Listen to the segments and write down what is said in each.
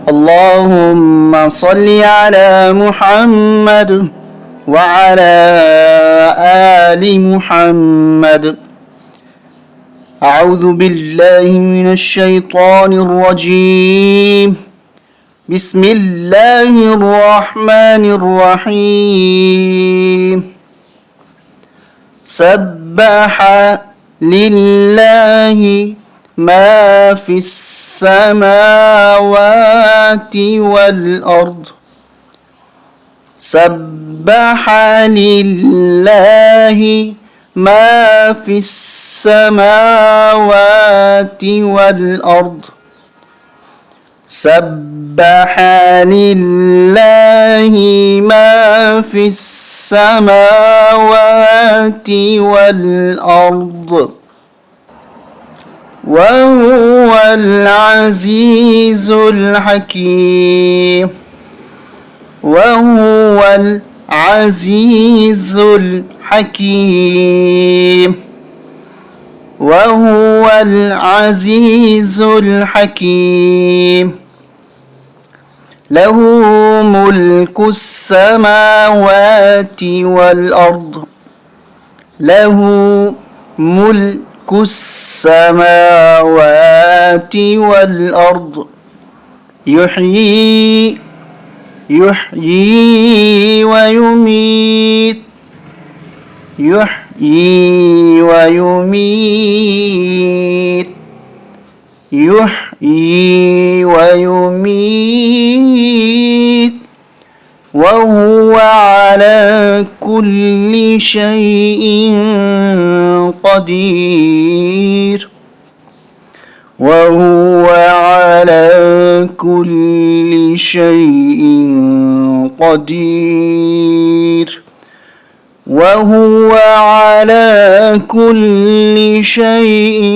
اللهم صل على محمد وعلى آل محمد. أعوذ بالله من الشيطان الرجيم. بسم الله الرحمن الرحيم. سبح لله ما في السماوات والأرض. سبح لله ما في السماوات والأرض. سبح لله ما في السماوات والأرض وهو العزيز الحكيم. وهو العزيز الحكيم. وهو العزيز الحكيم. له ملك السماوات والأرض. له ملك السماوات والأرض. يحيي ويميت. يحيي ويميت. يحيي ويميت. وهو على كل شيء قدير. وهو على كل شيء قدير. وهو على كل شيء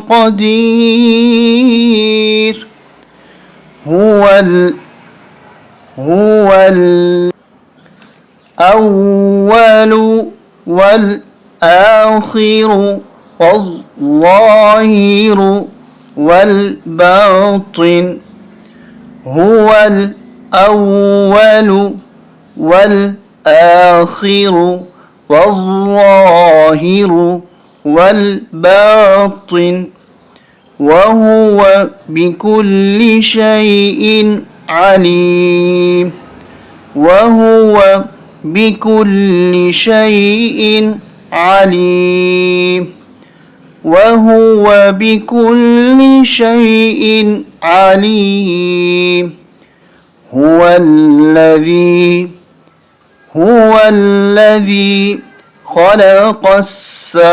قدير. هو الأول والآخر والظاهر والباطن. هو الأول والآخر والظاهر والباطن وهو بكل شيء عليم. وهو بكل شيء عليم. وهو بكل شيء عليم. هو الذي خلق السماوات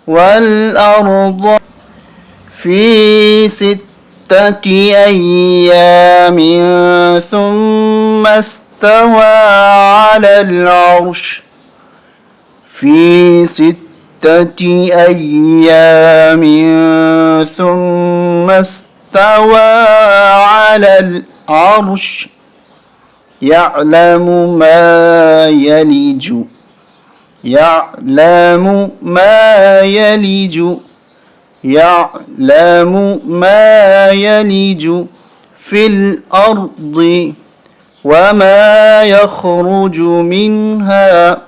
والأرض في 6 أيام ثم استوى على العرش. في 6 أيام ثم استوى على العرش. يعلم ما يلج في الأرض وما يخرج منها.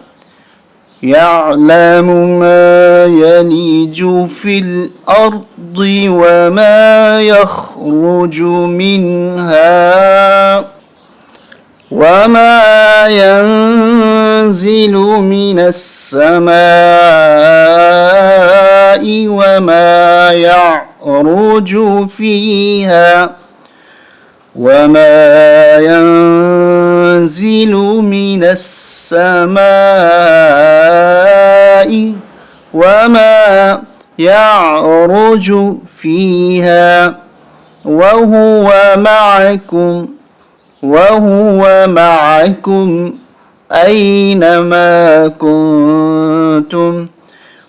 يعلم ما يلج في الأرض وما يخرج منها وما ينزل من السماء وما يعرج فيها. وما ينزل من السماء وما يعرج فيها. وهو معكم أينما كنتم.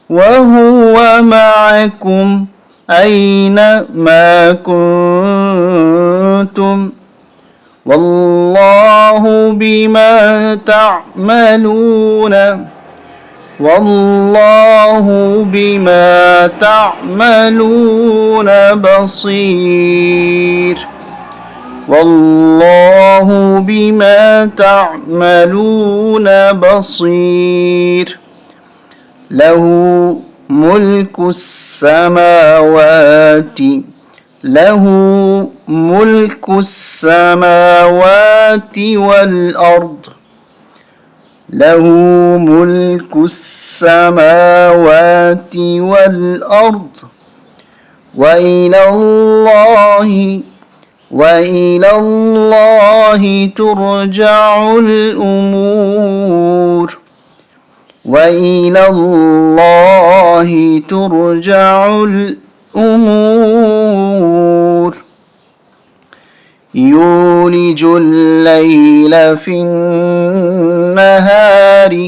وهو معكم أينما كنتم والله بما تعملون والله بما تعملون بصير والله بما تعملون بصير له ملك السماوات والأرض له ملك السماوات والأرض وإلى الله ترجع الأمور وإلى الله ترجع الأمور يولج الليل في النهار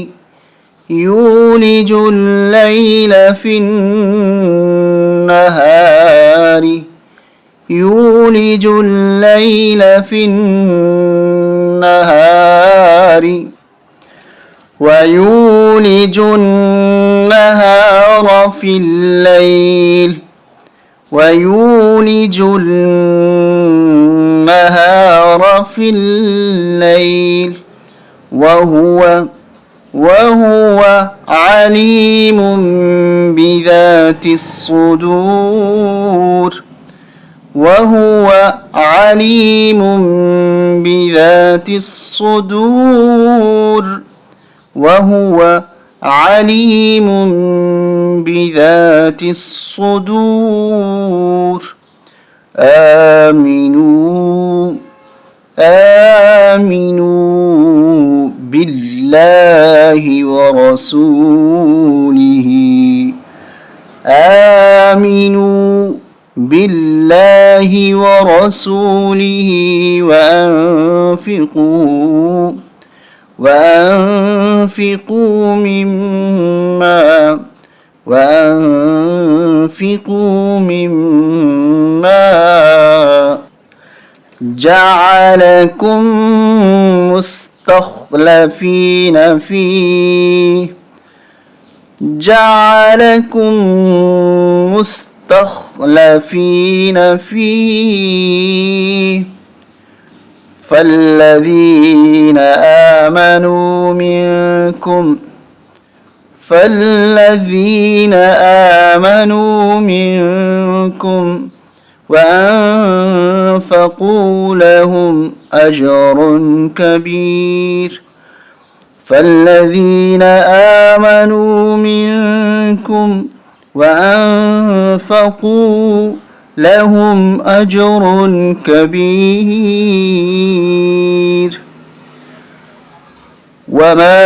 ويولج النهار في الليل وهو عليم بذات الصدور آمنوا بالله ورسوله وأنفقوا مما جعلكم مستخلفين فيه فالذين آمنوا منكم وأنفقوا لهم أجر كبير وما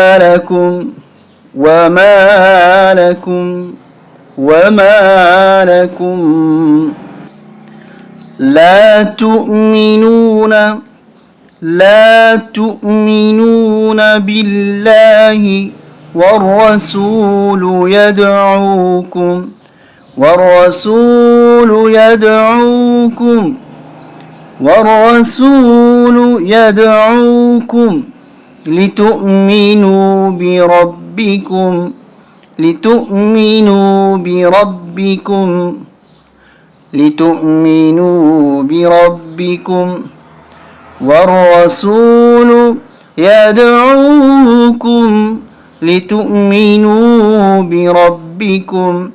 لكم لا تؤمنون بالله والرسول يدعوكم لتؤمنوا بربكم والرسول يدعوكم لتؤمنوا بربكم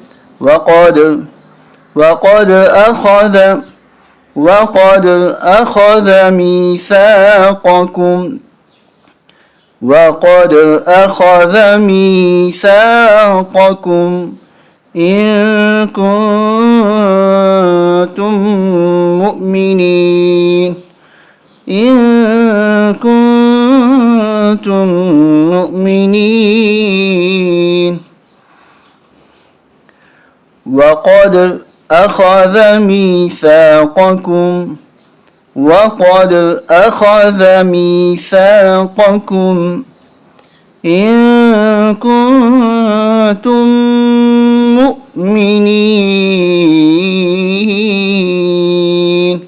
وقد أخذ ميثاقكم إن كنتم مؤمنين وقد أخذ ميثاقكم إن كنتم مؤمنين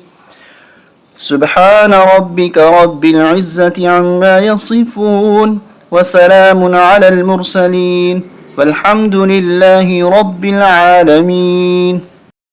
سبحان ربك رب العزة عما يصفون وسلام على المرسلين والحمد لله رب العالمين.